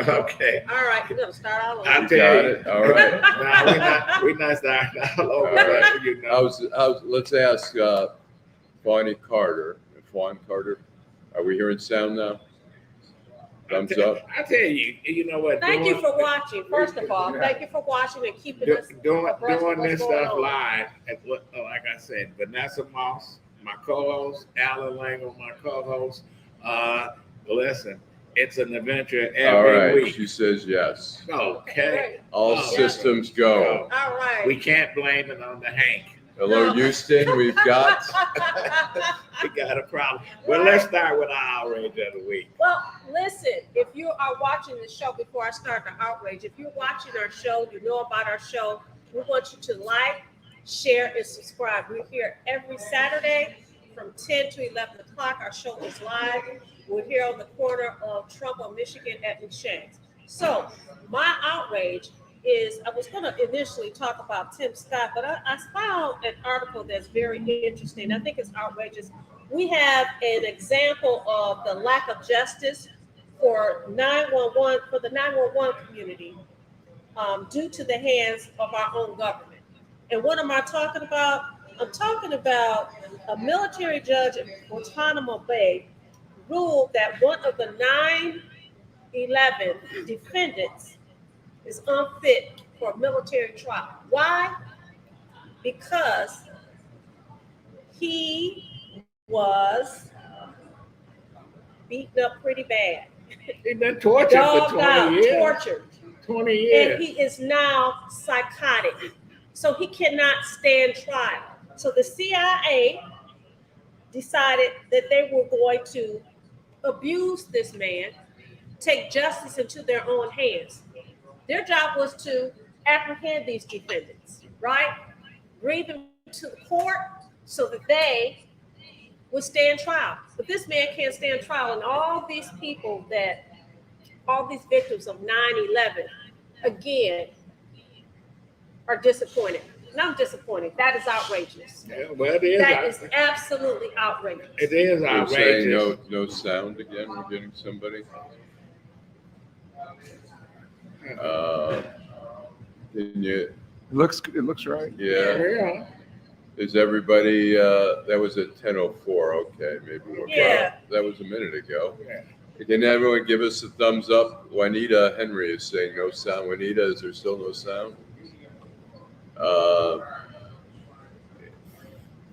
Okay. All right, we're gonna start all over. I You tell got you. it. All right. No, we're not starting all over. All right. That, you know. Let's ask Fawn Carter. Are we hearing sound now? Thumbs up. I tell you, you know what? Thank you for watching. First of all, thank you for watching and keeping us doing abreast of what's this going stuff on. live. Like I said, Vanessa Moss, my co-host, Allan Lengel, my co-host. Listen, it's an adventure every week. She says yes. Okay. All systems go. All right. We can't blame it on the Hank. Hello, No. Houston. We've got. We got a problem. Well, let's start with our outrage of the week. Well, listen, if you are watching the show, before I start the outrage, if you're watching our show, you know about our show, we want you to like, share, and subscribe. We're here every Saturday from 10 to 11 o'clock. Our show is live. We're here on the corner of Trumbull, Michigan at McShane's. So my outrage is, I was going to initially talk about Tim Scott, but I found an article that's very interesting. I think it's outrageous. We have an example of the lack of justice for 911, for the 911 community due to the hands of our own government. And what am I talking about? I'm talking about a military judge in Guantanamo Bay ruled that one of the 9/11 defendants is unfit for a military trial. Why? Because he was beaten up pretty bad. He's been tortured for 20 years. Tortured. 20 years. And he is now psychotic. So he cannot stand trial. So the CIA decided that they were going to abuse this man, take justice into their own hands. Their job was to apprehend these defendants, right? Bring them to the court so that they would stand trial. But this man can't stand trial, and all these people all these victims of 9/11, again, are disappointed. Not disappointed. That is outrageous. Yeah, well, it is. That is absolutely outrageous. It is You're outrageous. saying no sound again. We're getting somebody. Can you? It looks right. Yeah. Yeah. Is everybody? That was at 10:04. Okay, maybe we're. Yeah. That was a minute ago. Yeah. Can everyone give us a thumbs up? Juanita Henry is saying no sound. Juanita, is there still no sound?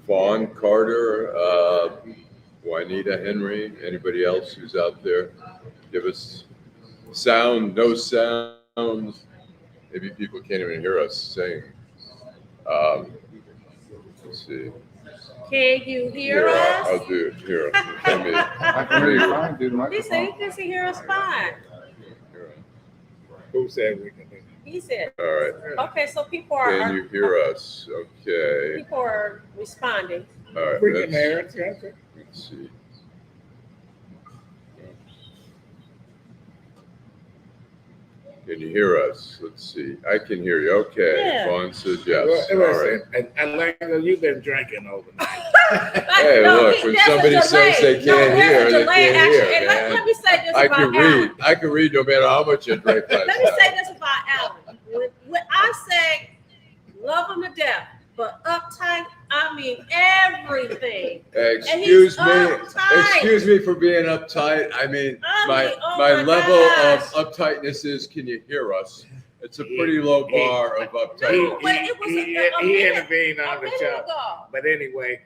Fawn Carter, Juanita Henry, anybody else who's out there? Give us sound, no sounds. Maybe people can't even hear us saying. Let's see. Can you hear Here, us? I'll do it here. Let me, I can hear you fine, dude. He said he can hear us fine. Who said we can do He said. All right. Okay, so people Can are you hear us? Okay. people are responding. All right. we can hear it? Okay. Let's see. Can you hear us? Let's see. I can hear you. Okay. Yeah. Fawn says yes. Well, All right. listen, and Lengel, you've been drinking overnight. Hey, look, when there's a somebody says delay. they can't there's hear, a they delay, can't actually. hear, And man. let me say this I about can Allan. read. I can read no matter how much you drink last Let me say night. this about Allan. When I say love him to death, but uptight, I mean everything. Excuse me. uptight. Excuse me for being uptight. I mean, my my level gosh. of uptightness is, can you hear us? It's a pretty low bar of uptightness. But it was he a minute- intervened on a the minute show. ago. But anyway,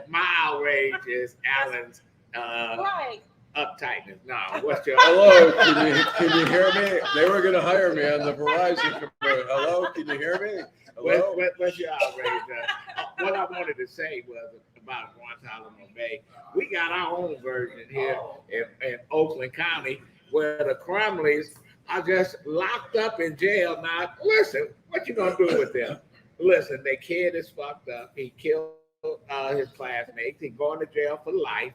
my outrage is Allen's Right. uptightness. No, what's your Hello, can you hear me? They were gonna hire me on the Verizon commercial. Hello, can you hear me? Hello? What's your outrage? What I wanted to say was about Guantanamo Bay. We got our own version here in Oakland County where the Crumleys are just locked up in jail. Now, listen, what you gonna do with them? Listen, their kid is fucked up. He killed his classmates. He going to jail for life.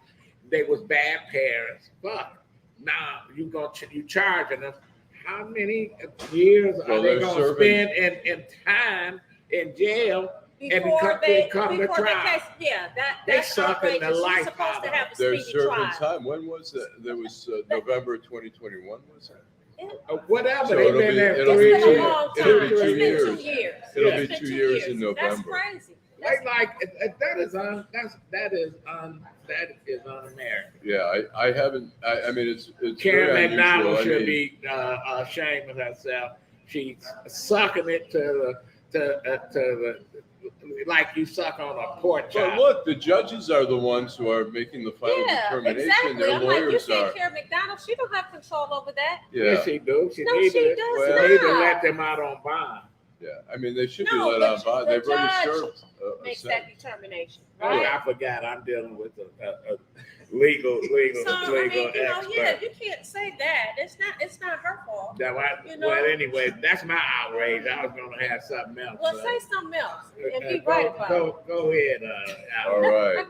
They was bad parents. Fuck. Now you charging them. How many years are they gonna spend in time in jail Before they come to trial? That's sucking the outrageous. life You're supposed out to of have a They're speedy serving trial. time. When was that? There was November 2021, was it? Whatever. So They've it'll been be- there it'll 3 be It's two- been a years. long it'll time. be It's 2 been years. 2 years. It'll It's be been 2 years in That's November. crazy. That is un-American. Yeah, I haven't. I mean, it's Karen very McDonald unusual. I should mean, be ashamed of herself. She's sucking it to the like you suck on a pork but chop. look, the judges are the ones who are making the final Yeah, determination. exactly. Their I'm like, you lawyers said are. Karen McDonald, she don't have control over that. Yeah, Yes, she do. She No, need she to, does well, she need to not. let them out on bond. yeah. I mean, they should No, be let but on bond. the They've already judge served a Makes sentence. that determination, Oh, right? I forgot. I'm dealing with a legal So I mean, expert. yeah, you can't say that. It's not her fault. Well, anyway, that's my outrage. I was gonna have something else. Well, say something else and be go, right about it. go ahead. All Allan. right,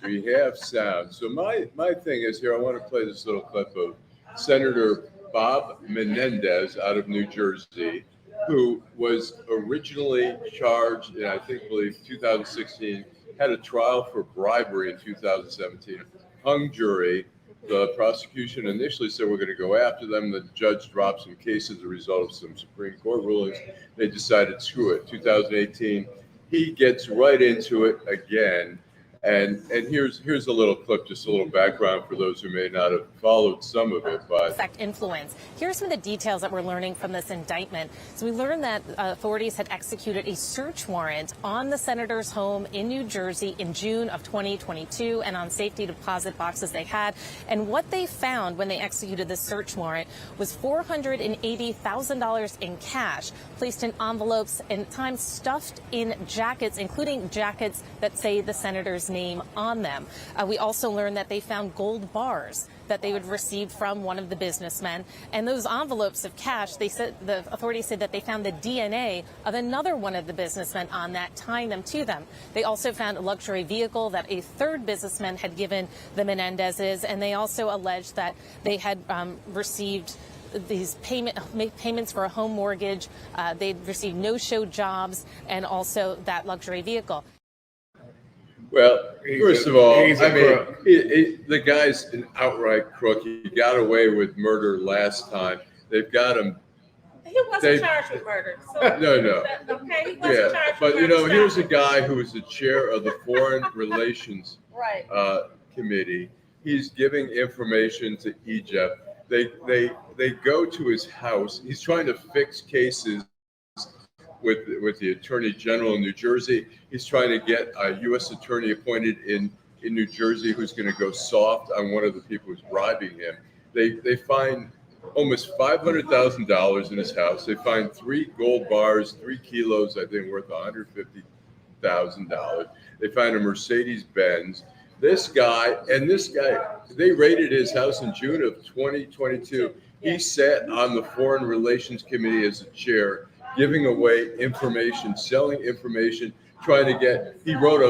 we have sound. So my thing is here. I want to play this little clip of Senator Bob Menendez out of New Jersey, who was originally charged in, I believe 2016, had a trial for bribery in 2017, hung jury. The prosecution initially said we're going to go after them. The judge dropped some cases as a result of some Supreme Court rulings. They decided, screw it. 2018, he gets right into it again. And here's a little clip, just a little background for those who may not have followed some of it. But Affect influence. Here's some of the details that we're learning from this indictment. So we learned that authorities had executed a search warrant on the senator's home in New Jersey in June of 2022 and on safety deposit boxes they had. And what they found when they executed this search warrant was $480,000 in cash placed in envelopes and at times stuffed in jackets, including jackets that say the senator's name on them. We also learned that they found gold bars that they would receive from one of the businessmen. And those envelopes of cash, the authorities said that they found the DNA of another one of the businessmen on that, tying them to them. They also found a luxury vehicle that a third businessman had given the Menendezes, and they also alleged that they had received these payments for a home mortgage. They'd received no-show jobs and also that luxury vehicle. well, first of all, I mean, the guy's an outright crook. He got away with murder last time. They've got him. He wasn't charged with murder. So No. Okay, he wasn't Yeah, charged but with you know, murder. here's a guy who is the chair of the Foreign Relations Right. Committee. He's giving information to Egypt. They go to his house. He's trying to fix cases with the Attorney General in New Jersey. He's trying to get a U.S. attorney appointed in New Jersey who's going to go soft on one of the people who's bribing him. They find almost $500,000 in his house. They find 3 gold bars, 3 kilos, I think, worth $150,000. They find a Mercedes Benz. This guy, they raided his house in June of 2022. He sat on the Foreign Relations Committee as a chair, giving away information, selling information, trying to get. He wrote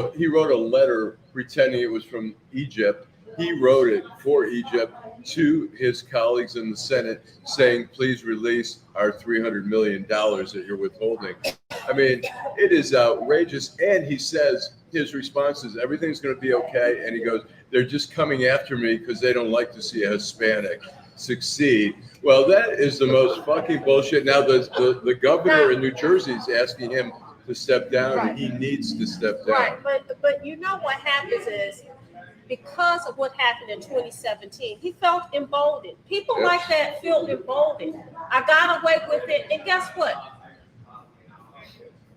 a letter pretending it was from Egypt. He wrote it for Egypt to his colleagues in the Senate, saying, "Please release our $300 million that you're withholding." I mean, it is outrageous. And he says his response is, "Everything's going to be okay." And he goes, "They're just coming after me because they don't like to see a Hispanic succeed." Well, that is the most fucking bullshit. Now the governor in New Jersey is asking him to step down. Right. He needs to step down. Right, but you know what happens is because of what happened in 2017, he felt emboldened. People Yes. like that feel emboldened. I got away with it, and guess what?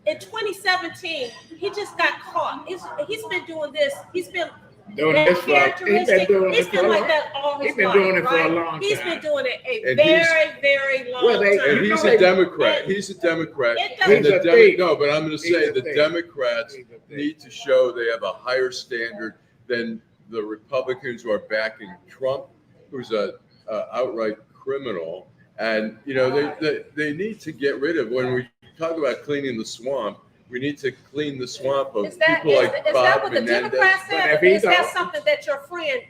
In 2017, he just got caught. He's been doing this. He's been Doing that this for, characteristic. He's been like long. that all his He's been life. doing it for a right? long He's time. been doing it a And he's- very long Well, they- time. And he's a Democrat. He's a Democrat. It And doesn't- the He's a thief. No, but I'm going to say He's a the thief. Democrats He's a thief. need to show they have a higher standard than the Republicans who are backing Trump, who's a outright criminal. And you know they need to get rid of, when we talk about cleaning the swamp, we need to clean the swamp of Is that, people like is that Bob what the Menendez. Democrats But said? if he Is that don't- something that your friend,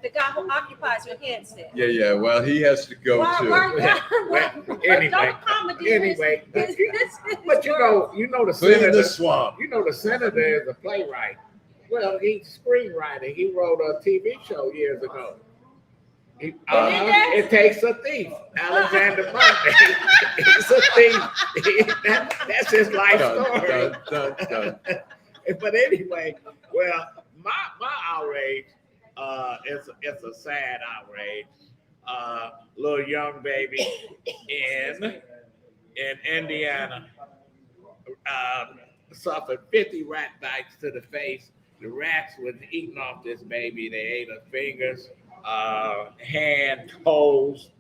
the guy who occupies your head said? Yeah. Well, he has to go Why- too. Anyway, don't comedy anyway, this but you know the Clean senator. the swamp. You know the senator is a playwright. Well, he's a screenwriter. He wrote a TV show years ago. Menendez? It takes a thief. Alexander Monday. He's a thief. That's his life story. Dun. But anyway, well, my outrage, it's a sad outrage. Little young baby in Indiana suffered 50 rat bites to the face. The rats was eating off this baby. They ate her fingers, hand, toes.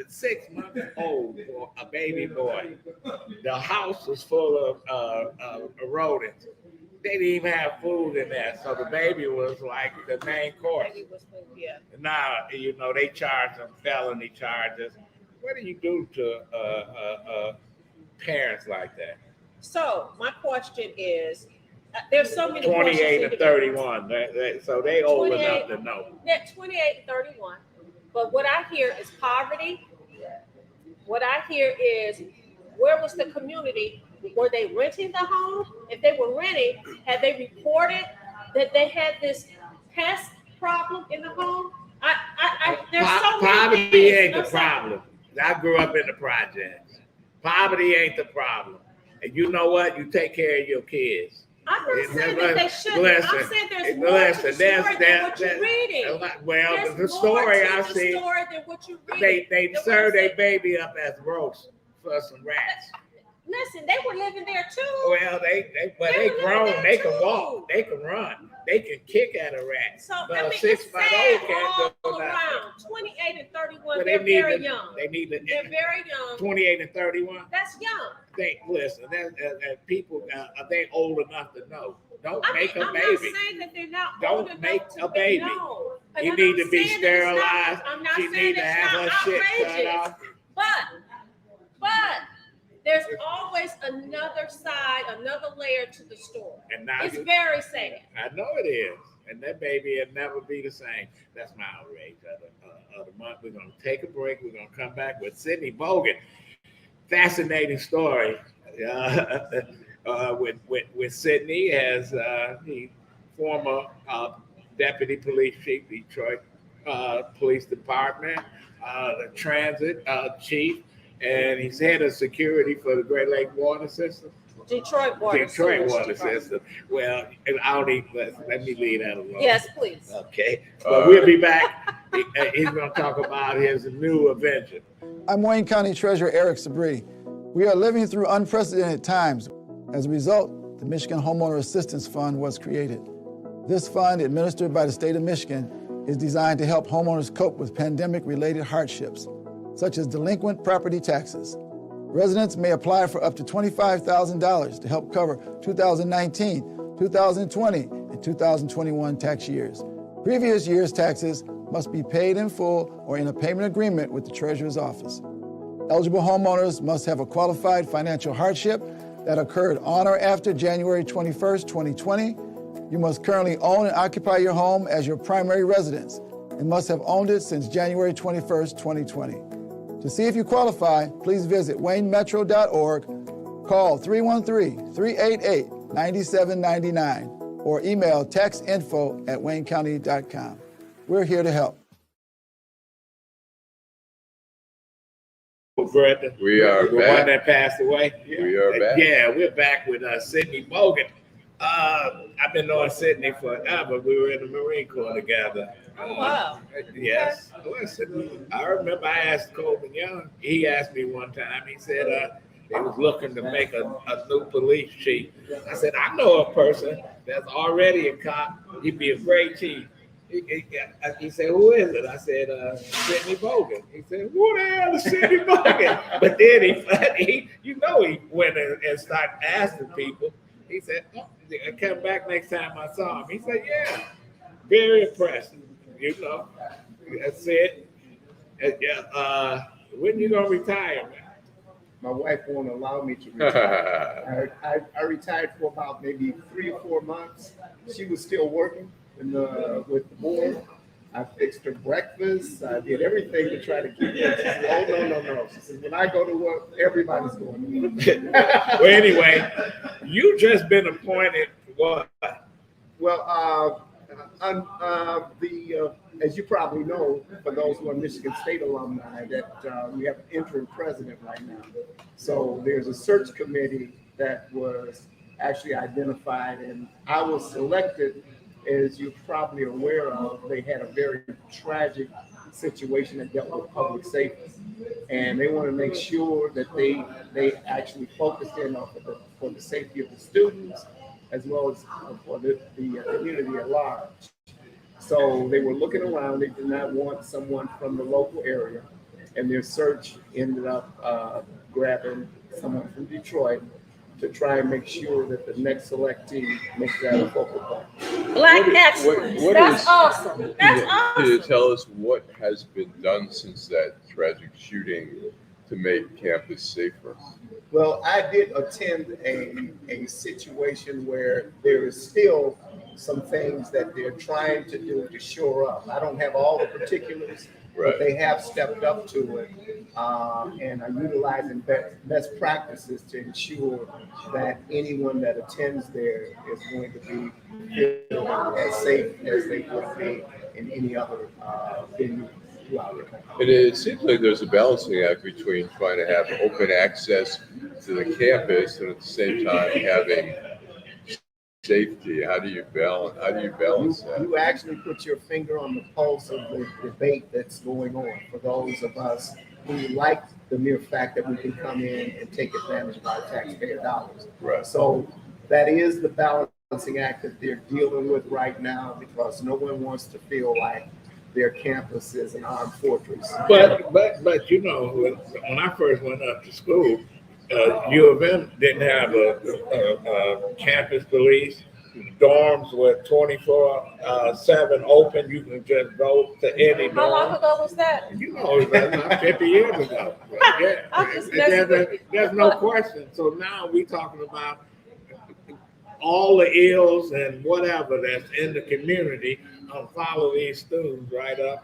6 months old for a baby boy. The house was full of rodents. They didn't even have food in there, so the baby was like the main course. Yeah. Now, they charge them felony charges. What do you do to parents like that? So my question is, there's so many 28 questions. and 31. So they old enough to know. Yeah, 28 and 31. But what I hear is poverty. What I hear is, where was the community? Were they renting the home? If they were renting, had they reported that they had this pest problem in the home? There's so many Poverty things. ain't the problem. I grew up in the projects. Poverty ain't the problem. And you know what? You take care of your kids. I'm not saying that they shouldn't. Listen, I'm saying there's more to the story than what you're reading. Well, There's the story I the see, story than what you're reading. they serve their baby up as roast for some rats. Listen, they were living there too. Well, they grown. They can walk. They can run. They can kick at a rat. So But I mean, a it's 6-month-old sad can't do all nothing. around. 28 and 31, But they're very young. They need to. They're very young. 28 and 31. That's young. Listen, that people are they old enough to know? Don't make a I'm baby. not saying that they're not Don't old enough make to a baby. know. And You I'm need not to be saying that it's not- sterilized. I'm not She saying need to it's have not her shit cut outrageous. off. But there's always another side, another layer to the story. And now It's very sad. I know it is. And that baby will never be the same. That's my outrage of the month. We're going to take a break. We're going to come back with Sid Bogan. Fascinating story with Sidney as the former deputy police chief, Detroit Police Department, the transit chief, and he's head of security for the Great Lake Water System. Detroit Water System. Well, I don't even, let me leave that alone. Yes, please. Okay. But we'll be back. He's going to talk about his new adventure. I'm Wayne County Treasurer Eric Sabri. We are living through unprecedented times. As a result, the Michigan Homeowner Assistance Fund was created. This fund, administered by the state of Michigan, is designed to help homeowners cope with pandemic-related hardships, such as delinquent property taxes. Residents may apply for up to $25,000 to help cover 2019, 2020, and 2021 tax years. Previous year's taxes must be paid in full or in a payment agreement with the Treasurer's office. Eligible homeowners must have a qualified financial hardship that occurred on or after January 21st, 2020. You must currently own and occupy your home as your primary residence and must have owned it since January 21st, 2020. To see if you qualify, please visit waynemetro.org, call 313-388-9799, or email taxinfo@waynecounty.com. We're here to help. Brenda. We are the back. one that passed away. We are back. Yeah, we're back with Sid Bogan. I've been knowing Sidney forever. We were in the Marine Corps together. Oh, wow. Yes. Listen, I remember I asked Coleman Young. He asked me one time. He said they was looking to make a new police chief. I said, I know a person that's already a cop. He'd be a great chief. He said, who is it? I said, Sidney Bogan. He said, who the hell is Sidney Bogan? But then he went and started asking people. He said, oh, I come back next time I saw him. He said, yeah, very impressive. That's it. When you gonna retire, man? My wife won't allow me to retire. I retired for about maybe 3 or 4 months. She was still working with the board. I fixed her breakfast. I did everything to try to keep her. She said, oh, no. She said, when I go to work, everybody's going to work. Well, anyway, you just been appointed what? Well, the as you probably know, for those who are Michigan State alumni, that we have an interim president right now. So there's a search committee that was actually identified, and I was selected, as you're probably aware of. They had a very tragic situation that dealt with public safety, and they want to make sure that they actually focused in on for the safety of the students as well as for the community at large. So they were looking around. They did not want someone from the local area, and their search ended up grabbing someone from Detroit to try and make sure that the next selectee makes that a focal point. Black excellence. That's awesome. That's Can you awesome. tell us what has been done since that tragic shooting to make campus safer? Well, I did attend a situation where there is still some things that they're trying to do to shore up. I don't have all the particulars, Right. but they have stepped up to it and are utilizing best practices to ensure that anyone that attends there is going to be as safe as they would be in any other venue throughout the country. And it seems like there's a balancing act between trying to have open access to the campus and at the same time having safety. How do you balance that? You actually put your finger on the pulse of the debate that's going on for those of us who like the mere fact that we can come in and take advantage of our taxpayer dollars. Right. So that is the balancing act that they're dealing with right now, because no one wants to feel like their campus is an armed fortress. But you know, when I first went up to school, U of M didn't have a campus police. Dorms were 24/7 open. You can just go to any How long dorm. ago was that? You know, that's not 50 years ago. Yeah, I'm just messing with you. there's no question. So now we talking about all the ills and whatever that's in the community. Follow these students right up.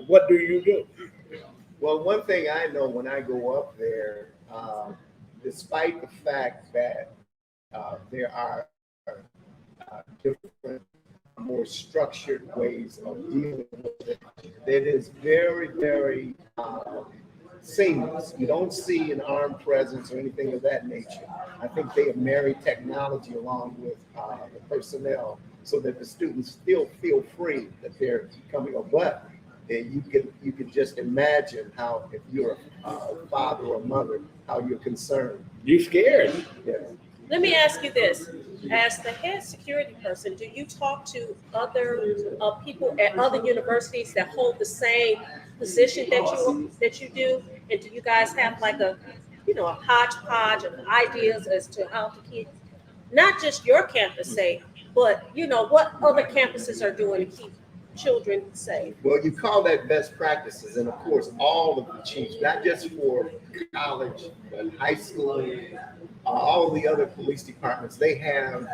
What do you do? Well, one thing I know when I go up there, despite the fact that there are different, more structured ways of dealing with it, it is very, very seamless. You don't see an armed presence or anything of that nature. I think they have married technology along with the personnel so that the students still feel free that they're coming up. But you can just imagine how, if you're a father or mother, how you're concerned. You scared? Yes. Let me ask you this. As the head security person, do you talk to other people at other universities that hold the same position that you do? And do you guys have like a hodgepodge of ideas as to how to keep not just your campus safe, but what other campuses are doing to keep children safe? Well, you call that best practices, and of course, all of the chiefs, not just for college, but high school, all of the other police departments, they have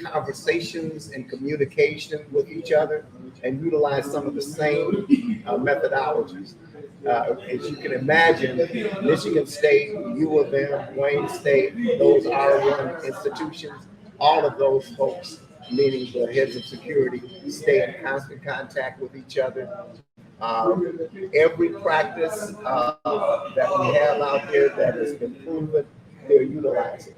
conversations and communication with each other and utilize some of the same methodologies. As you can imagine, Michigan State, U of M, Wayne State, those R1 institutions, all of those folks, meaning the heads of security, stay in constant contact with each other. Every practice that we have out there that has been proven, they're utilizing.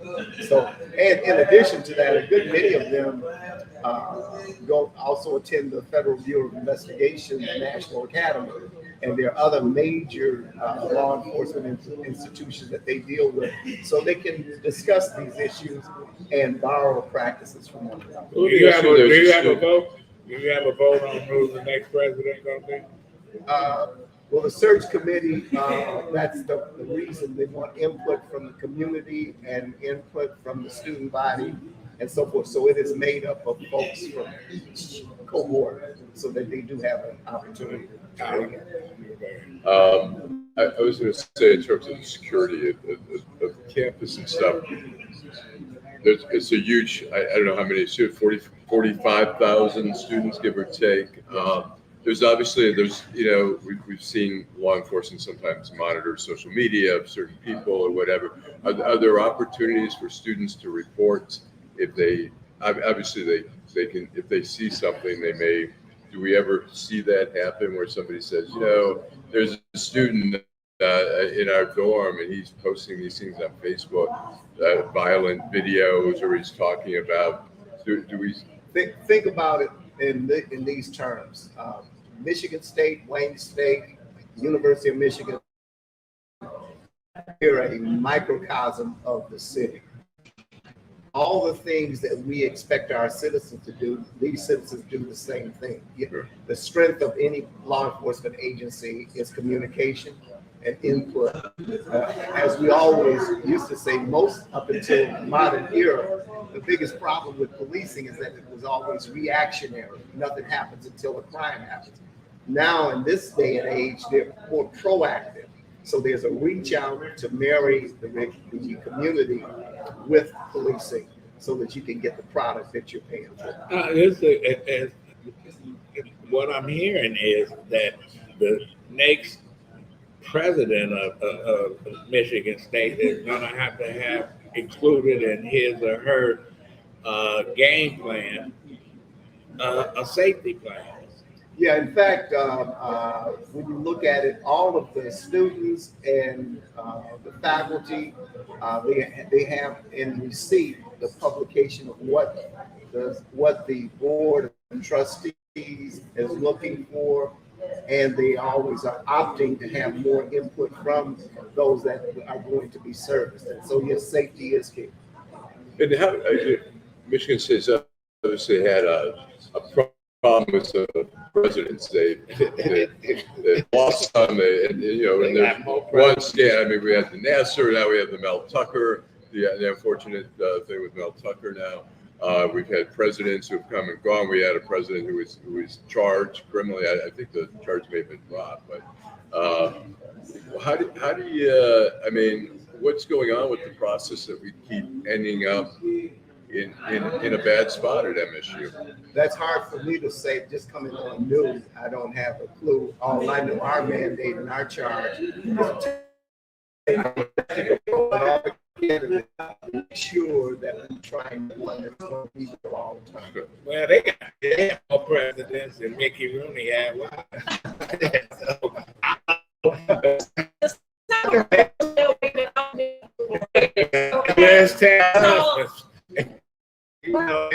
So, and in addition to that, a good many of them go also attend the Federal Bureau of Investigation National Academy, and there are other major law enforcement institutions that they deal with, so they can discuss these issues and borrow practices from one another. Do you have a vote? Do you have a vote on who the next president gonna be? Well, the search committee, that's the reason they want input from the community and input from the student body and so forth. So it is made up of folks from each cohort so that they do have an opportunity. I was going to say, in terms of the security of the campus and stuff, it's a huge, I don't know how many, 45,000 students, give or take. There's we've seen law enforcement sometimes monitor social media of certain people or whatever. Are there opportunities for students to report if they, obviously they they can, if they see something, they may. Do we ever see that happen where somebody says, you know, there's a student in our dorm and he's posting these things on Facebook, violent videos, or he's talking about? Do we think about it in these terms? Michigan State, Wayne State, University of Michigan, they're a microcosm of the city. All the things that we expect our citizens to do, these citizens do the same thing. The strength of any law enforcement agency is communication and input. As we always used to say, most up until the modern era, the biggest problem with policing is that it was always reactionary. Nothing happens until a crime happens. Now, in this day and age, they're more proactive. So there's a reach out to marry the community with policing so that you can get the product that you're paying for. What I'm hearing is that the next president of Michigan State is going to have included in his or her game plan a safety plan. Yeah, in fact, when you look at it, all of the students and the faculty, they have in receipt the publication of what the board of trustees is looking for, and they always are opting to have more input from those that are going to be serviced. And so, yes, safety is key. And how Michigan State's obviously had a problem with the presidents. They lost some, and you know, and there's one scam. I mean, we had the Nasser, now we have the Mel Tucker. The unfortunate thing with Mel Tucker now. We've had presidents who've come and gone. We had a president who was charged criminally. I think the charge may have been dropped, but how do you? I mean, what's going on with the process that we keep ending up in a bad spot at MSU? That's hard for me to say. Just coming on news, I don't have a clue. All I know, our mandate and our charge is to make sure that we try and do what it's going to be for all the time. Well, they have more presidents than Mickey Rooney had. Let's tell you know,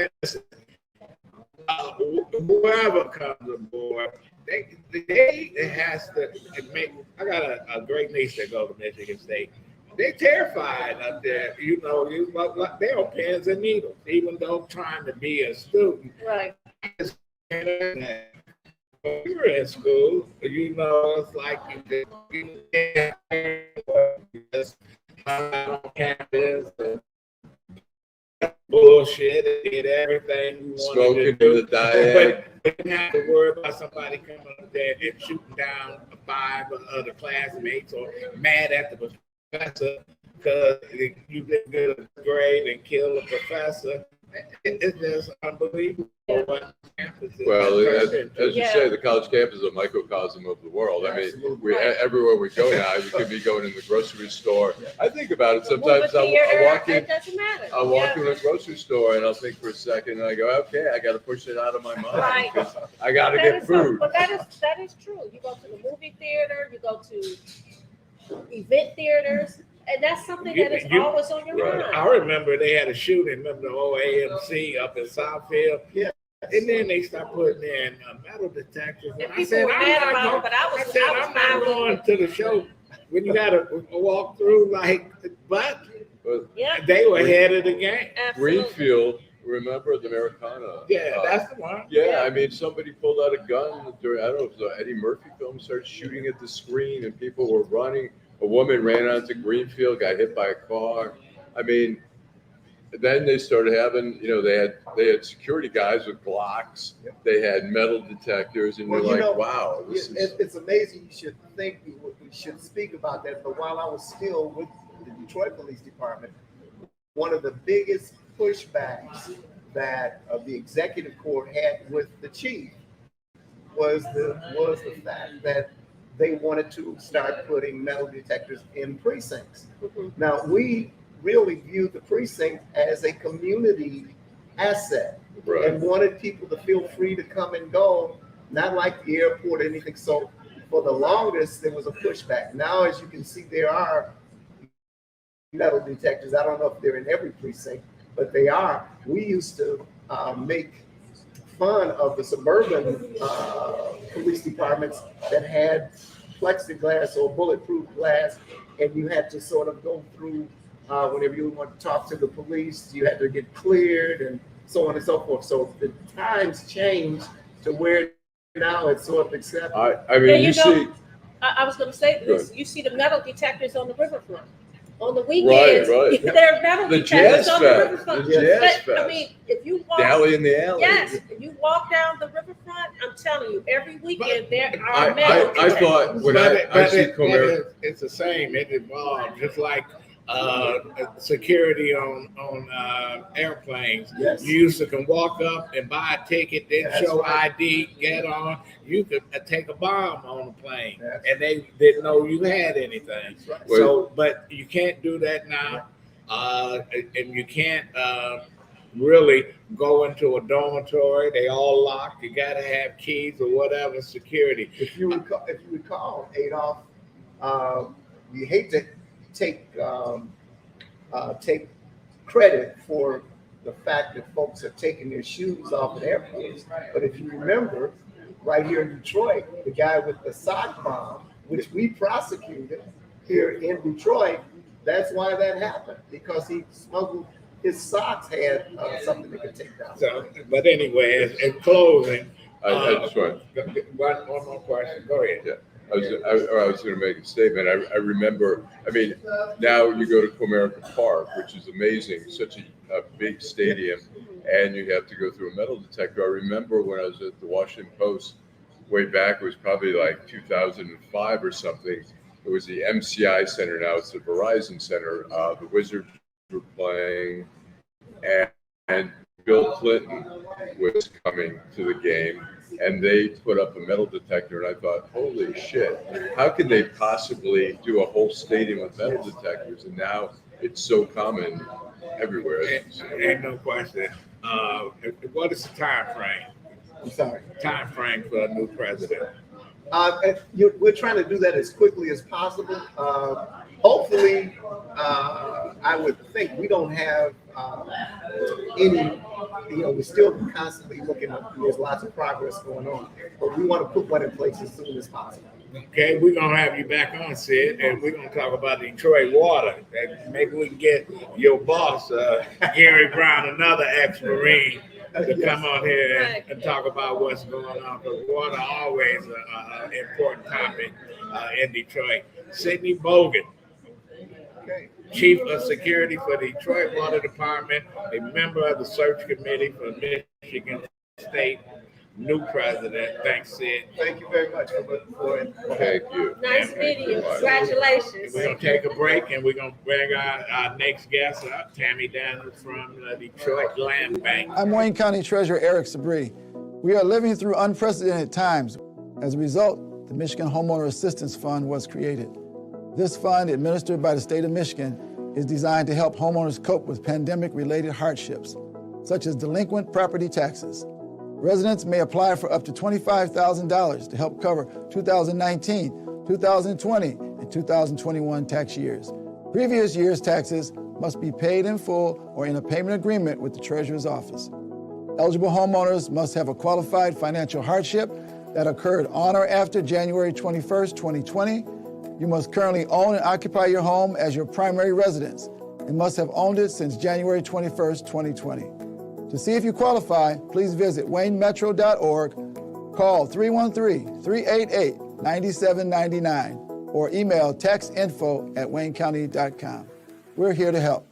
whoever comes aboard, they has to make. I got a great niece that goes to Michigan State. They're terrified up there. You know, they're on pins and needles, even though trying to be a student. Right. When you're in school, you know, it's like you just on campus. Bullshit, and did everything you wanted to do. The diet. But you didn't have to worry about somebody coming up there and shooting down 5 other classmates or mad at the professor because you didn't get a grade and kill a professor. It's just unbelievable. Well, as you say, the college campus is a microcosm of the world. I mean, everywhere we go now, you could be going in the grocery store. I think about it sometimes. I walk in the grocery store and I'll think for a second and I go, okay, I got to push it out of my mind because I got to get food. But that is true. You go to the movie theater, you go to event theaters. And that's something that is always on your mind. I remember they had a shooting, remember the old AMC up in Southfield? Yeah. And then they start putting in metal detectors. And I said, I'm not going to the show when you got to walk through but they were ahead of the game. Absolutely. Greenfield, remember the Americana? Yeah, that's the one. Yeah, I mean, somebody pulled out a gun during, I don't know if it was an Eddie Murphy film, started shooting at the screen and people were running. A woman ran onto Greenfield, got hit by a car. I mean, then they started having, you know, they had security guys with Glocks. They had metal detectors, and wow, it's amazing. You should think we should speak about that. But while I was still with the Detroit Police Department, one of the biggest pushbacks that the executive court had with the chief was the fact that they wanted to start putting metal detectors in precincts. Mm-hmm. Now, we really view the precinct as a community asset Right. and wanted people to feel free to come and go, not like the airport or anything. So for the longest, there was a pushback. Now, as you can see, there are metal detectors. I don't know if they're in every precinct, but they are. We used to make fun of the suburban police departments that had plexiglass or bulletproof glass, and you had to sort of go through whenever you want to talk to the police, you had to get cleared and so on and so forth. So the times changed to where now it's sort of accepted. I mean, And you you know, see, I was going to say Go this. You see the metal detectors on the riverfront. On the Right, weekends, right. there are metal the detectors Jazz on the Fest, riverfront. the Jazz But, Fest, I mean, if you walk, Dally in the Alley. yes, if you walk down the riverfront, I'm telling you, every weekend there I, are metal I detectors. thought when I see Comerica, it's the same. It evolved just like security on airplanes. Yes. You used to can walk up and buy a ticket, then That's show right. ID, get on. You could take a bomb on the plane, Yes. and they didn't know you had anything. That's right. So, but you can't do that now, and you can't really go into a dormitory. They all locked. You got to have keys or whatever security. If you recall, Adolph, you hate to take credit for the fact that folks have taken their shoes off at airports, but if you remember, right here in Detroit, the guy with the sock bomb, which we prosecuted here in Detroit, that's why that happened, because he smuggled his socks had something they could take down. So, but anyway, in closing, I just want. one more question. Go ahead. Yeah. I was going to make a statement. I remember, I mean, now you go to Comerica Park, which is amazing, such a big stadium, and you have to go through a metal detector. I remember when I was at the Washington Post way back, it was probably like 2005 or something. It was the MCI Center, now it's the Verizon Center. The Wizards were playing, and Bill Clinton was coming to the game, and they put up a metal detector, and I thought, holy shit, how could they possibly do a whole stadium with metal detectors? And now it's so common everywhere. Ain't no question. What is the time frame? I'm sorry. Time frame for a new president? We're trying to do that as quickly as possible. Hopefully, I would think we don't have any, we're still constantly looking at, there's lots of progress going on, but we want to put one in place as soon as possible. Okay, we're going to have you back on, Sid, and we're going to talk about Detroit water. And maybe we can get your boss, Gary Brown, another ex-Marine, to come on here and talk about what's going on, because water always an important topic in Detroit. Sidney Bogan, Okay. Chief of Security for the Detroit Water Department, a member of the search committee for Michigan State, new president. Thanks, Sid. Thank you very much for it. Thank you. Nice meeting you. Congratulations. We're going to take a break, and we're going to bring our next guest up, Tammy Daniels from the Detroit Land Bank. I'm Wayne County Treasurer Eric Sabri. We are living through unprecedented times. As a result, the Michigan Homeowner Assistance Fund was created. This fund, administered by the state of Michigan, is designed to help homeowners cope with pandemic-related hardships, such as delinquent property taxes. Residents may apply for up to $25,000 to help cover 2019, 2020, and 2021 tax years. Previous year's taxes must be paid in full or in a payment agreement with the Treasurer's office. Eligible homeowners must have a qualified financial hardship that occurred on or after January 21st, 2020. You must currently own and occupy your home as your primary residence and must have owned it since January 21st, 2020. To see if you qualify, please visit waynemetro.org, call 313-388-9799, or email taxinfo@waynecounty.com. We're here to help.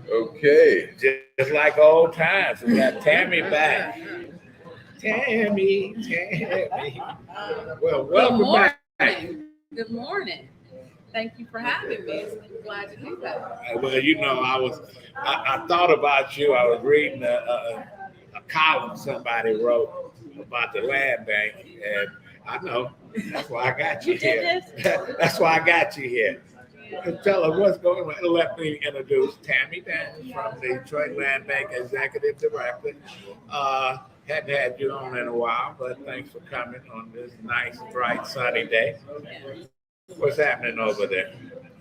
Okay. Just like old times, we got Tammy back. Tammy. Well, welcome back. Good morning. Thank you for having me. I'm glad to do that. Well, I thought about you. I was reading a column somebody wrote about the land bank, and I know that's why I got you here. That's why I got you here. tell us what's going on. Let me introduce Tammy Daniels from the Detroit Land Bank Executive Director. Hadn't had you on in a while, but thanks for coming on this nice, bright, sunny day. What's happening over there?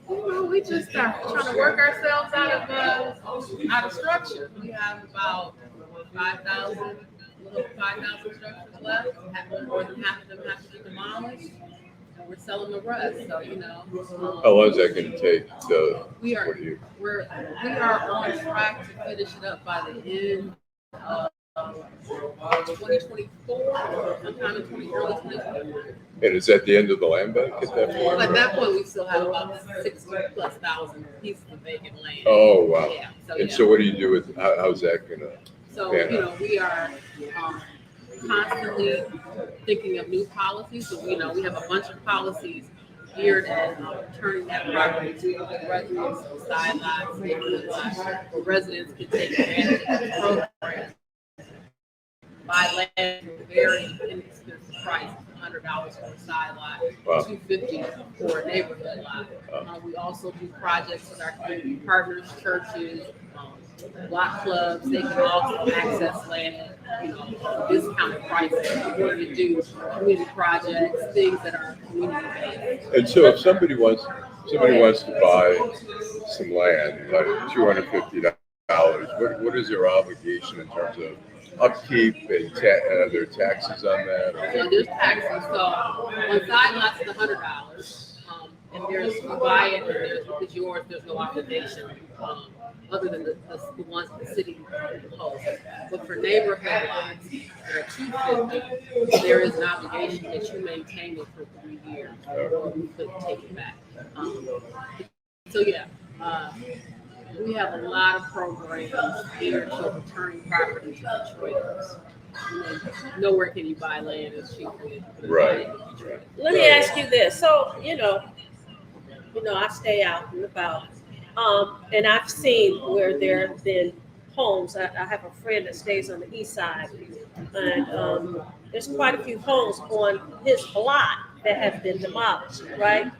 Well, we just are trying to work ourselves out of structure. We have about 5,000, little 5,000 structures left. More than half of them have to be demolished. And we're selling the rest. So How long is that going to take? We are on track to finish it up by the end of 2024, sometime in early 2024. And is that the end of the land bank at that point? At that point, we still have about 60,000+ pieces of vacant land. Oh, wow. Yeah. So what do you do with, how's that going to? So, we are constantly thinking of new policies. So, we have a bunch of policies geared at turning that property to residents, side lots, neighborhood lots, where residents can take advantage of the program. Buy land for a very inexpensive price, $100 for a side lot, wow. $250 for a neighborhood lot. We also do projects with our community partners, churches, block clubs. They can also access land at discounted prices. We're going to do community projects, things that are community based. And so if somebody wants to buy some land, like $250, what is their obligation in terms of upkeep and are there taxes on that? So there's taxes. So on side lots, it's $100. And there's, you buy it, and it's yours. There's no obligation other than the ones the city imposes. But for neighborhood lots that are $250, there is an obligation that you maintain it for 3 years, or you could take it back. We have a lot of programs geared to returning property to Detroiters. Nowhere can you buy land as cheaply as right. Detroit. Let me ask you this. So, I stay out and about, and I've seen where there have been homes. I have a friend that stays on the east side, and there's quite a few homes on his block that have been demolished, right?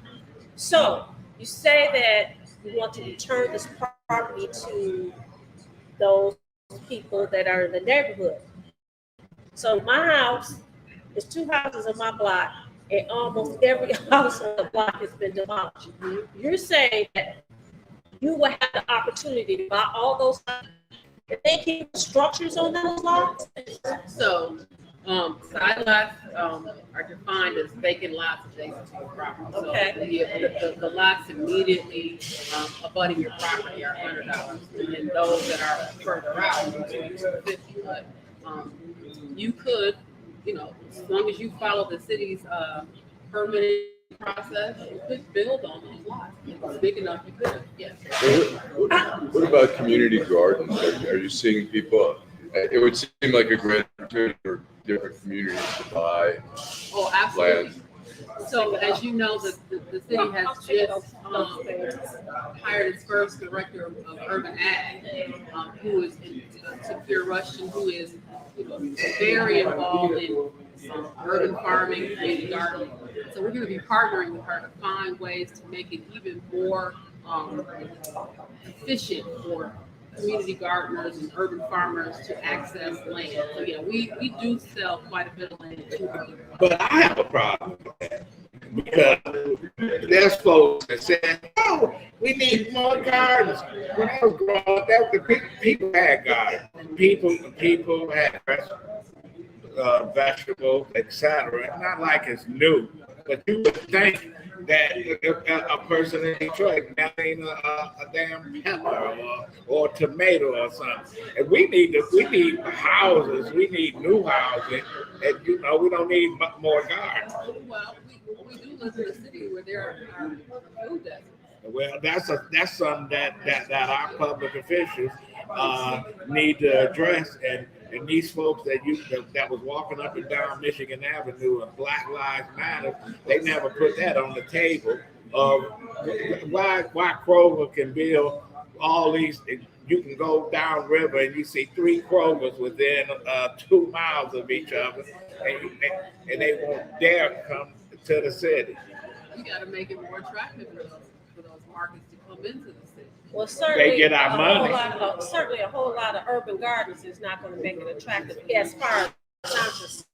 So you say that you want to return this property to those people that are in the neighborhood. So my house is 2 houses on my block, and almost every house on the block has been demolished. You're saying that you will have the opportunity to buy all those houses, and they keep structures on those lots? So side lots are defined as vacant lots adjacent to your property. So Okay. the lots immediately abutting your property are $100, and those that are further out are $250. But you could, as long as you follow the city's permitting process, you could build on those lots. If it's big enough, you could. Yes. What about community gardens? Are you seeing people? It would seem like a great opportunity for different communities to buy absolutely. land. So, as you know, the city has just hired its first director of urban ag, who is Tafir Rushton, who is very involved in urban farming, community gardening. So we're going to be partnering with her to find ways to make it even more efficient for community gardeners and urban farmers to access land. So we do sell quite a bit of land too. But I have a problem with that because there's folks that said, "Oh, we need more gardens." When I was growing up, people had gardens. People had vegetables, etc. It's not like it's new, but you would think that a person in Detroit maintain a damn pepper or tomato or something. And we need houses. We need new housing, and we don't need more gardens. Well, we do live in a city where there are food deserts. Well, that's something that our public officials need to address, and these folks that was walking up and down Michigan Avenue and Black Lives Matter, they never put that on the table of why Kroger can build all these. You can go down river and you see 3 Krogers within 2 miles of each other, and they won't dare come to the city. You got to make it more attractive for them. for those markets to come into the city. Well, certainly, get our money. Certainly, a whole lot of urban gardens is not going to make it attractive as far as I'm concerned.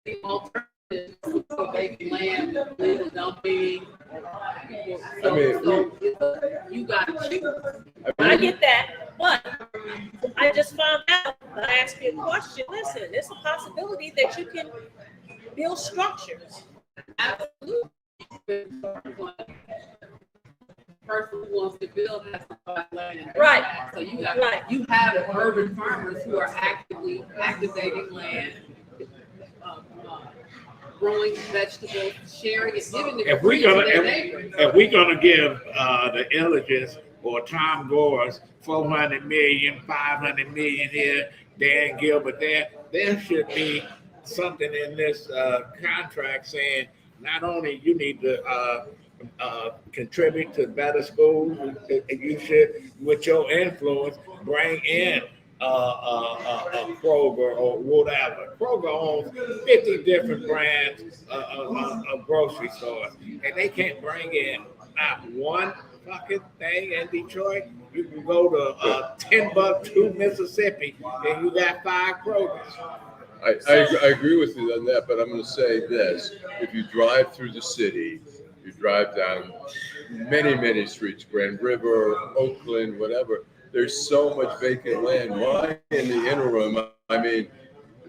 The alternative for vacant land, illegal dumping. You got to choose. I get that, but I just found out. I asked you a question. Listen, it's a possibility that you can build structures. Absolutely. Person who wants to build has to buy land. And Right. So you have urban farmers who are actively activating land, growing vegetables, sharing it, giving it If free we're to gonna their neighbors. if we're gonna give the Illigents or Tom Gore's 400 million, 500 million here, Dan Gilbert there should be something in this contract saying not only you need to contribute to better schools, you should, with your influence, bring in a Kroger or whatever. Kroger owns 50 different brands of grocery stores, and they can't bring in not one fucking thing in Detroit. You can go to Timbuktu, Mississippi, and you got 5 Krogers. I agree with you on that, but I'm going to say this. If you drive through the city, you drive down many streets, Grand River, Oakland, whatever, there's so much vacant land. Why in the interim? I mean,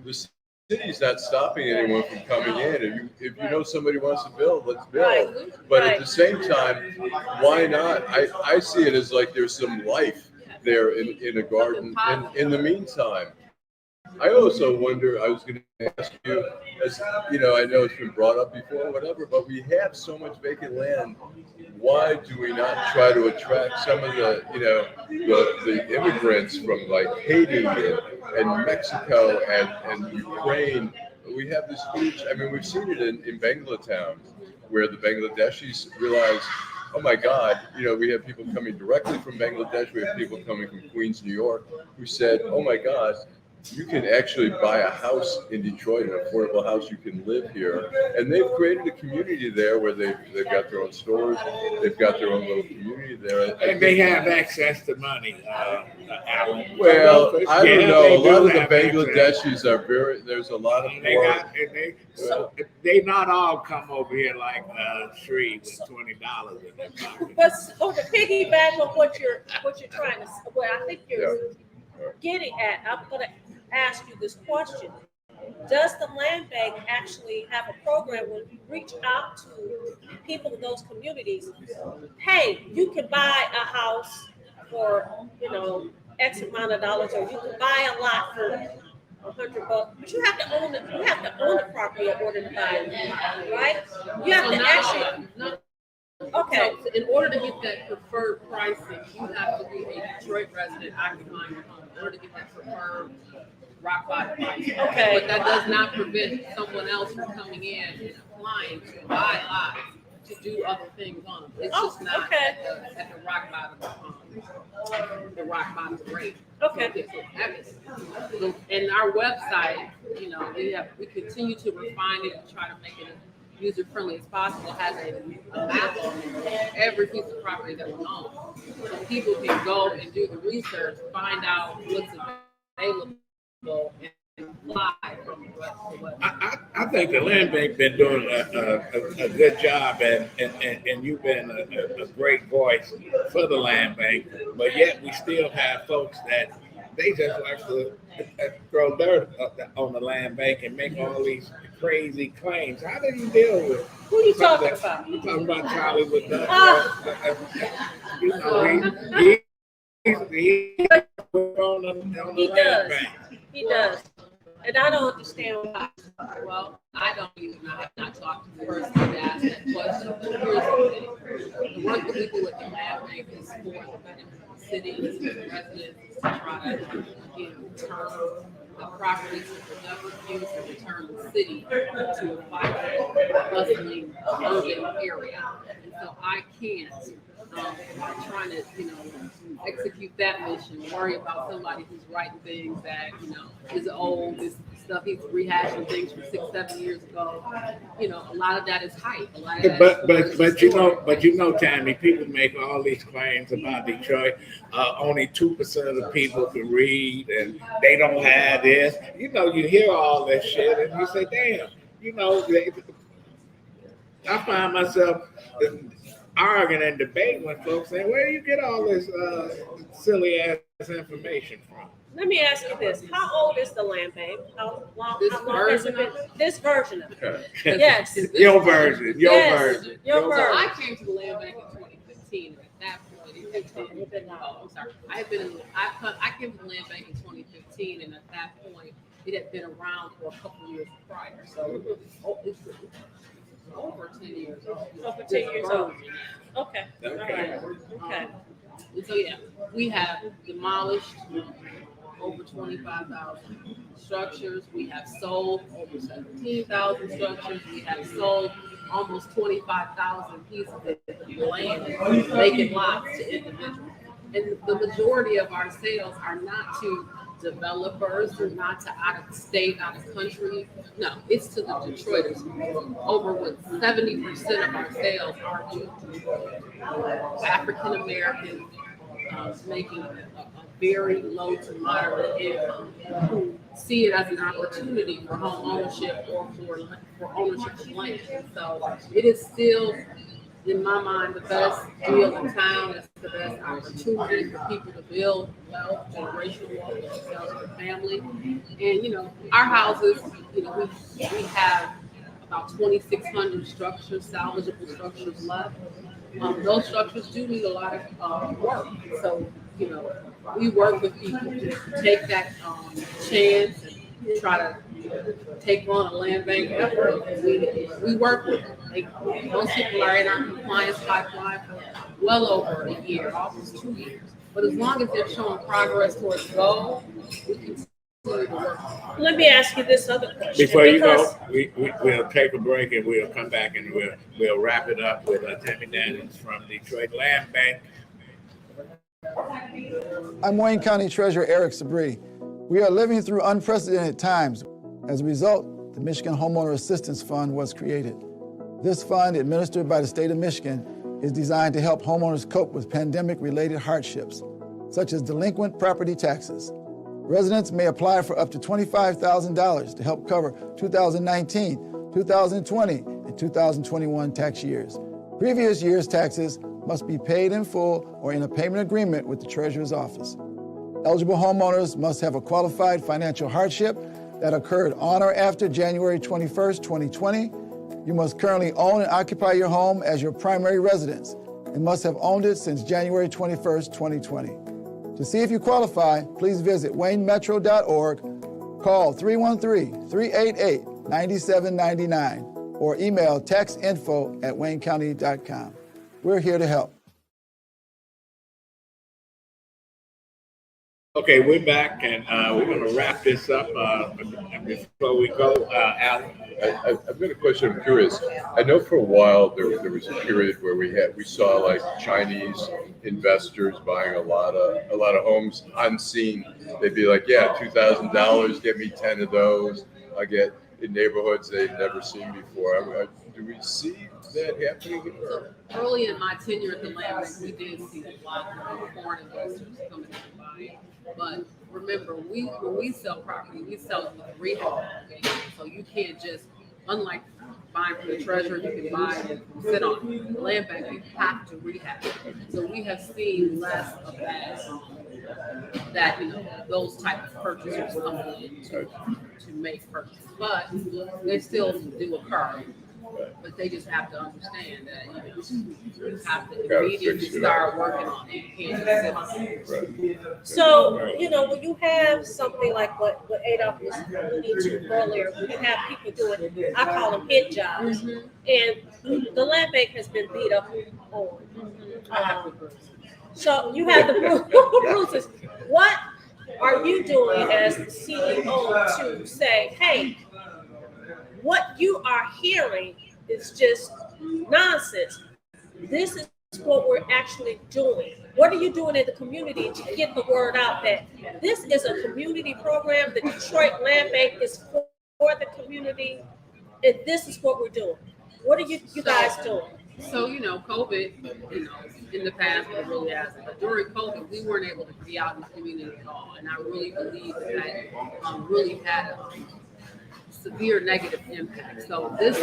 the city's not stopping anyone from coming in. If you know somebody wants to build, let's build. Right. But Right. at the same time, why not? I see it as like there's some life there in a garden. And in the meantime, I also wonder, I was going to ask you, as you know, I know it's been brought up before, whatever, but we have so much vacant land. Why do we not try to attract some of the, the immigrants from like Haiti and Mexico and Ukraine? We have this huge, I mean, we've seen it in Bangalore, where the Bangladeshis realize, oh my God, we have people coming directly from Bangladesh. We have people coming from Queens, New York, who said, oh my God, you can actually buy a house in Detroit, an affordable house. You can live here, and they've created a community there where they've got their own stores, they've got their own little community there, And they have access to money, Allan. Well, I don't know. A lot of the have Bangladeshis are very. There's a lot of poor. So they not all come over here like Shree with $20 in their pocket. but to piggyback on what you're trying to, what I think you're getting at, I'm going to ask you this question. Does the land bank actually have a program where you reach out to people in those communities? Hey, you can buy a house for, X amount of dollars, or you can buy a lot for $100, but you have to own it. You have to own the property in order to buy it, right? You have to actually. Okay. So in order to get that preferred pricing, you have to be a Detroit resident occupying your home in order to get that preferred rock bottom pricing. Okay. But that does not prevent someone else from coming in and applying to buy lots to do other things on them. It's just not at the rock bottom, the rock bottom rate. Okay. So, and our website, we continue to refine it and try to make it as user friendly as possible. It has a map of every piece of property that we own, so people can go and do the research, find out what's available, and apply from the website. I think the land bank been doing a good job, and you've been a great voice for the land bank, but yet we still have folks that they just like to throw dirt on the land bank and make all these crazy claims. How did you deal with? Who are you talking about? You're talking about Charlie with the. He on the land bank. He does. And I don't understand why. Well, I don't either. I have not talked to the person that asked that question. But here's the thing. The work that we do at the land bank is for the benefit of the city, the residents, to try to turn the properties of productive use and return the city to a vibrant, bustling urban area. And so I can't trying to, execute that mission, worry about somebody who's writing things that, is old, this stuff he's rehashing things from 6, 7 years ago. A lot of that is hype. A lot of that But Tammy, people make all these claims about Detroit. Only 2% of the people can read, and they don't have this. You hear all this shit, and you say, "Damn." I find myself arguing and debating with folks saying, "Where do you get all this silly ass information from?" Let me ask you this: how old is the land bank? How long has it been? This version of it. Okay. Yes. Your version. Yes. Version. Your So version. I came to the land bank in 2015. At that point, I'm sorry. I came to the land bank in 2015, and at that point, it had been around for a couple of years prior. So it's over 10 years old. Over 10 years old. Okay. Okay. All right. Okay. And so we have demolished over 25,000 structures. We have sold over 17,000 structures. We have sold almost 25,000 pieces of land, vacant lots to individuals. And the majority of our sales are not to developers, or not to out of state, out of country. No, it's to the Detroiters. Over 70% of our sales are to African Americans making a very low to moderate income who see it as an opportunity for home ownership or for ownership of land. So it is still, in my mind, the best deal in town. It's the best opportunity for people to build wealth, generational wealth for themselves and their family. And our houses, we have about 2,600 structures, salvageable structures left. Those structures do need a lot of work. So, we work with people to take that chance and try to take on a land bank effort. We work with them. Most people are in our compliance pipeline for well over a year, almost 2 years. But as long as they're showing progress towards the goal, we continue to work. Let me ask you this other question. Before you go, we'll take a break and we'll come back and we'll wrap it up with Tammy Daniels from Detroit Land Bank. I'm Wayne County Treasurer Eric Sabri. We are living through unprecedented times. As a result, the Michigan Homeowner Assistance Fund was created. This fund, administered by the state of Michigan, is designed to help homeowners cope with pandemic-related hardships, such as delinquent property taxes. Residents may apply for up to $25,000 to help cover 2019, 2020, and 2021 tax years. Previous year's taxes must be paid in full or in a payment agreement with the Treasurer's office. Eligible homeowners must have a qualified financial hardship that occurred on or after January 21st, 2020. You must currently own and occupy your home as your primary residence and must have owned it since January 21st, 2020. To see if you qualify, please visit waynemetro.org, call 313-388-9799, or email taxinfo@waynecounty.com. We're here to help. Okay, we're back, and we're going to wrap this up. Before we go, Allan. I've got a question. I'm curious. I know for a while there was a period where we saw like Chinese investors buying a lot of homes unseen. They'd be like, "Yeah, $2,000, get me 10 of those." I get in neighborhoods they've never seen before. Do we see that happening? Early in my tenure at the land bank, we did see a lot of foreign investors coming in and buying. But remember, when we sell property, we sell it with rehab obligations. So you can't just, unlike buying from the Treasurer, you can buy and sit on it. The land bank, you have to rehab. So we have seen less of that those type of purchasers coming in to make purchases. But they still do occur. But they just have to understand that you have to immediately start working on it. You can't just sit on it. So, when you have something like what Adolph was alluding to earlier, when you have people doing, I call them hit jobs, and the land bank has been beat up on. So you have the bruises. What are you doing as the CEO to say, hey, what you are hearing is just nonsense. This is what we're actually doing. What are you doing in the community to get the word out that this is a community program? The Detroit Land Bank is for the community, and this is what we're doing. What are you guys doing? So, COVID, in the past, it really hasn't. But during COVID, we weren't able to be out in the community at all. And I really believe that really had a severe negative impact. So this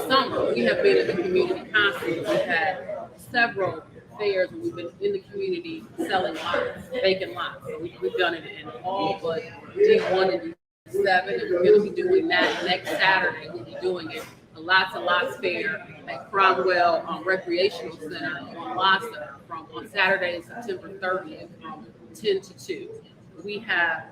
summer, we have been in the community constantly. We've had several fairs and we've been in the community selling lots, vacant lots. So we've done it in all but D1 and D7. And we're going to be doing that next Saturday. We'll be doing it. A Lots and Lots fair at Cromwell Recreational Center on Lassa on Saturday, September 30th from 10 to 2. We have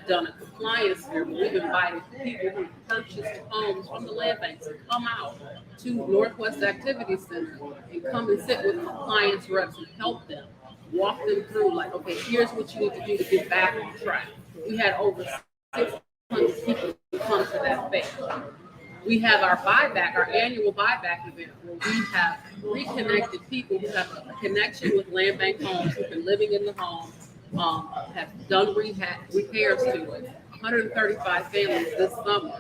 done a compliance fair. We've invited people who purchased homes from the land bank to come out to Northwest Activity Center and come and sit with compliance reps and help them, walk them through like, okay, here's what you need to do to get back on track. We had over 600 people come to that fair. We have our annual buyback event where we have reconnected people who have a connection with land bank homes, who've been living in the home, have done repairs to it. 135 families this summer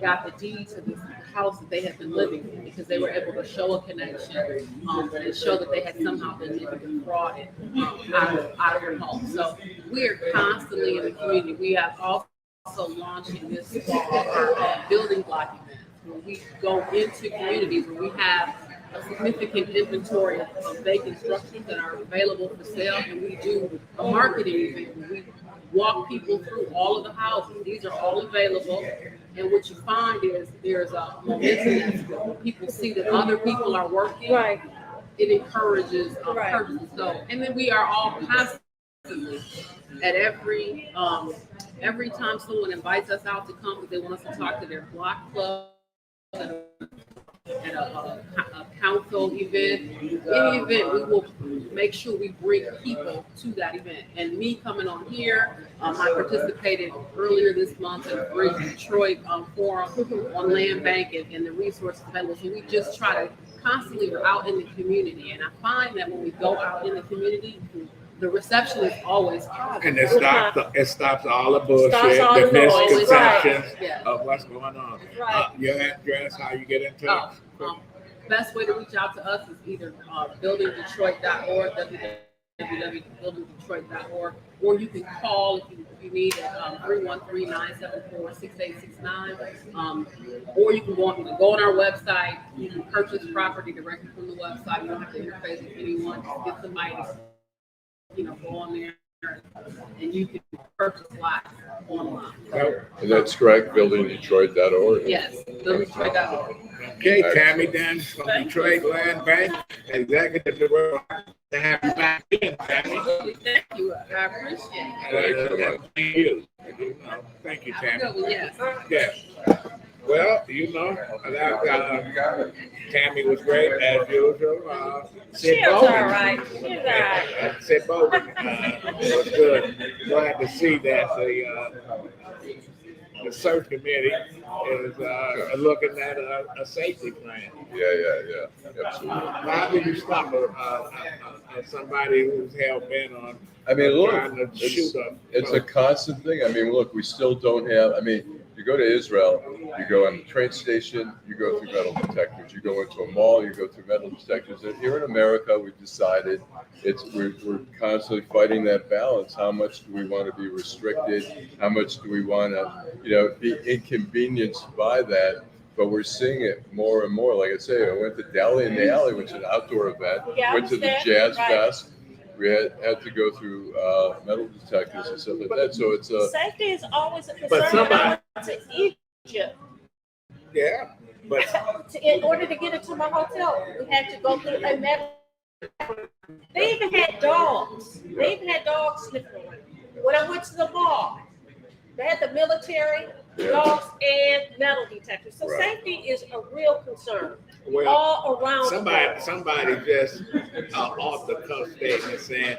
got the deed to this house that they had been living in because they were able to show a connection and show that they had somehow been defrauded out of their home. So we are constantly in the community. We have also launching this fall our building block event where we go into communities where we have a significant inventory of vacant structures that are available for sale, and we do a marketing event where we walk people through all of the houses. These are all available, and what you find is there's a momentum. When people see that other people are working, Right. it encourages Right. purchase. So, and then we are all constantly at every time someone invites us out to come, they want us to talk to their block club at a council event, any event, we will make sure we bring people to that event. And me coming on here, I participated earlier this month at the Bridge Detroit forum on land bank and the resources available. So we just try to constantly, we're out in the community. And I find that when we go out in the community, the reception is always positive. And it stops all the bullshit, Stops all the the noise, misconceptions right. Yeah. of what's going on. Right. Your address, how you get in touch. Best way to reach out to us is either buildingdetroit.org, www.buildingdetroit.org, or you can call if you need it, 313-974-6869, or you can go on our website. You can purchase property directly from the website. You don't have to interface with anyone. Just get somebody to go on there and you can purchase lots online. And that's correct, buildingdetroit.org. Yes, buildingdetroit.org. Okay, Tammy Daniels from Detroit Land Bank, executive director. To have you back in, Tammy. Thank you. I appreciate it. Thank you. Thank you, Tammy. Yes. Yes. Well, Tammy was great as usual. Sid She was all Bogan. right. She was all right. Sid Bogan was good. Glad to see that the search committee is looking at a safety plan. Yeah, absolutely. How do you stop somebody who's hell bent on trying to shoot up? It's a constant thing. I mean, look, we still don't have, you go to Israel, you go on the train station, you go through metal detectors. You go into a mall, you go through metal detectors. And here in America, we've decided we're constantly fighting that balance. How much do we want to be restricted? How much do we want to, be inconvenienced by that? But we're seeing it more and more. Like I say, I went to Deli in the Alley, which is an outdoor event. Yeah, Went to the Jazz Fest. We had to go through metal detectors and stuff like that. So it's Safety is always a concern. But somebody- I went to Egypt. Yeah, but In order to get into my hotel, we had to go through a metal. They even had dogs. They even had dogs sniffing around. When I went to the mall, they had the military, dogs, and metal detectors. So Right. safety is a real concern well, all around. the world. somebody just off the cuff statement saying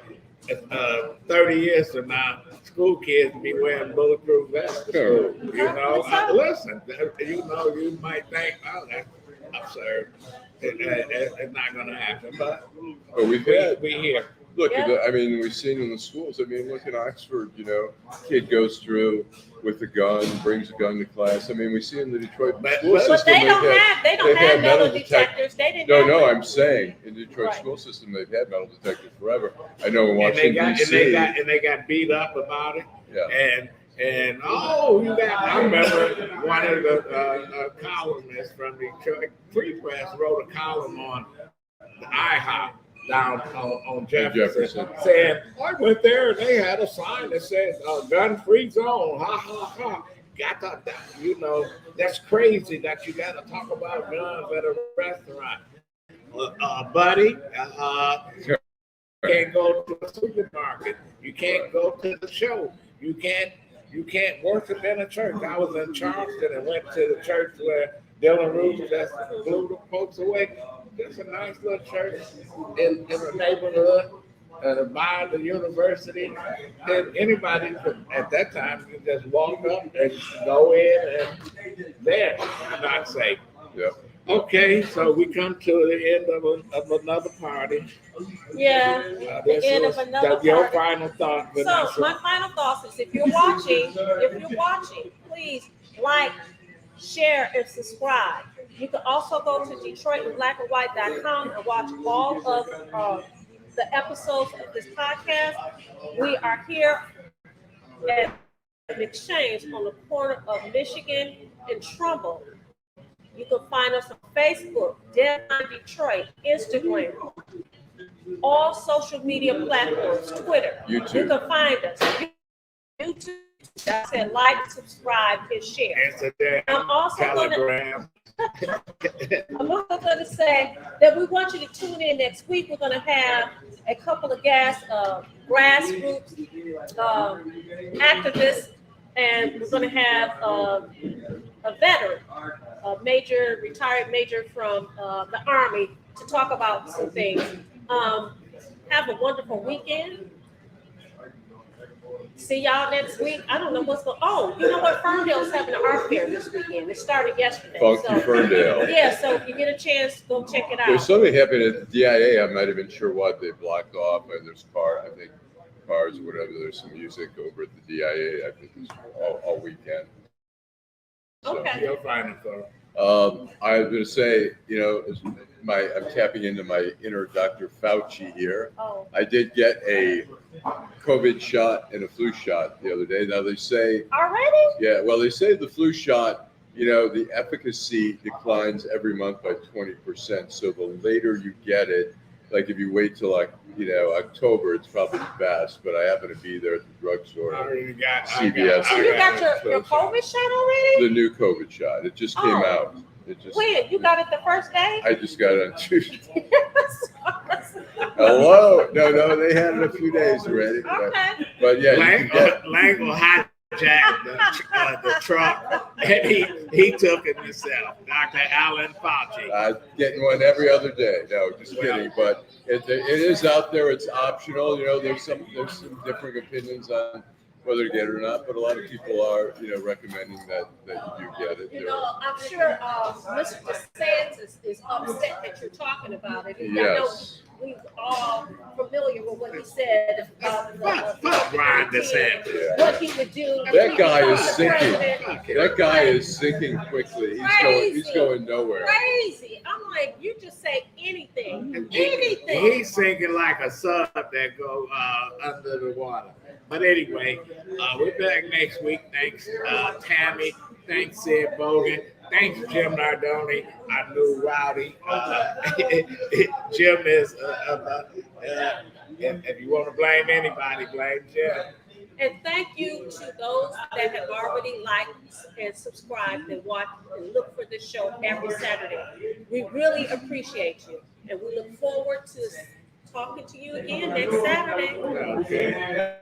30 years from now, school kids be wearing bulletproof vests. Sure. Listen, you might think, oh, absurd. It's not going to happen. But we've had, we here. look, Yeah. I mean, we've seen in the schools. I mean, look at Oxford. You know, kid goes through with a gun, brings a gun to class. I mean, we see in the Detroit school But system. they don't they've have had metal detectors. They didn't. No, have no, them. I'm saying in the Detroit Right. school system they've had metal detectors forever. I know in And Washington D.C. they got beat up about it. Yeah. And oh, you got. I remember one of the columnists from Detroit Free Press wrote a column on the IHOP down on Jefferson, saying, I went there and they had a sign that says gun-free zone. Ha ha ha. Got that, you know, that's crazy that you got to talk about guns at a restaurant. Buddy, you can't go to a supermarket. You can't go to the show. You can't worship in a church. I was in Charleston and went to the church where Dylan Roots just blew the folks away. It's a nice little church in a neighborhood by the university. And anybody could, at that time, you just walk up and go in and there. Not safe. Yep. Okay, so we come to the end of another party. Yeah, the end of another Your party. final thought, So Vanessa. my final thoughts is if you're watching, please like, share, and subscribe. You can also go to DetroitInBlackAndWhite.com and watch all of the episodes of this podcast. We are here at Exchange on the corner of Michigan and Trumbull. You can find us on Facebook, Deadline Detroit, Instagram, all social media platforms, Twitter. YouTube. You can find us. YouTube. I said like, subscribe, and share. Instagram, I'm also Telegram. going to say that we want you to tune in next week. We're going to have a couple of guests, grassroots activists, and we're going to have a veteran, a retired major from the Army, to talk about some things. Have a wonderful weekend. See y'all next week. I don't know what's going on. Oh, you know what? Ferndale's having an art fair this weekend. It started yesterday. Funky Ferndale. Yeah, so if you get a chance, go check it out. There's something happening at the DIA. I'm not even sure what they blocked off. And there's cars, or whatever. There's some music over at the DIA. I think it's all weekend. So, Okay. Your final thought. I was going to say, I'm tapping into my inner Dr. Fauci here. Oh, I did get a COVID shot and a flu shot the other day. Now they say, already? they say the flu shot, the efficacy declines every month by 20%. So the later you get it, like if you wait till October, it's probably best. But I happen to be there at the drugstore. I already got CVS. And you got your COVID shot already? The new COVID shot. It just came out. When? You got it the first day? I just got it on Tuesday. Hello? No, they had it a few days already. Okay. But yeah, you can get, Lengel hijacked the truck, and he took it himself. Dr. Allan Fauci. getting one every other day. No, just kidding. But it is out there. It's optional. There's some different opinions on whether to get it or not, but a lot of people are, recommending that you do get it. I'm sure Mr. DeSantis is upset that you're talking about it. And Yes. I know we're all familiar with what he said about Fuck Ron DeSantis. what he would do. if That he guy becomes is sinking. president. That guy is sinking quickly. He's going nowhere. Crazy. I'm like, you just say anything. Anything. He's sinking like a sub that go under the water. But anyway, we're back next week. Thanks, Tammy. Thanks, Sid Bogan. Thanks, Jim Nardoni, our new rowdy. Jim is, if you want to blame anybody, blame Jim. And thank you to those that have already liked and subscribed and watched and look for this show every Saturday. We really appreciate you. And we look forward to talking to you again next Saturday. Okay.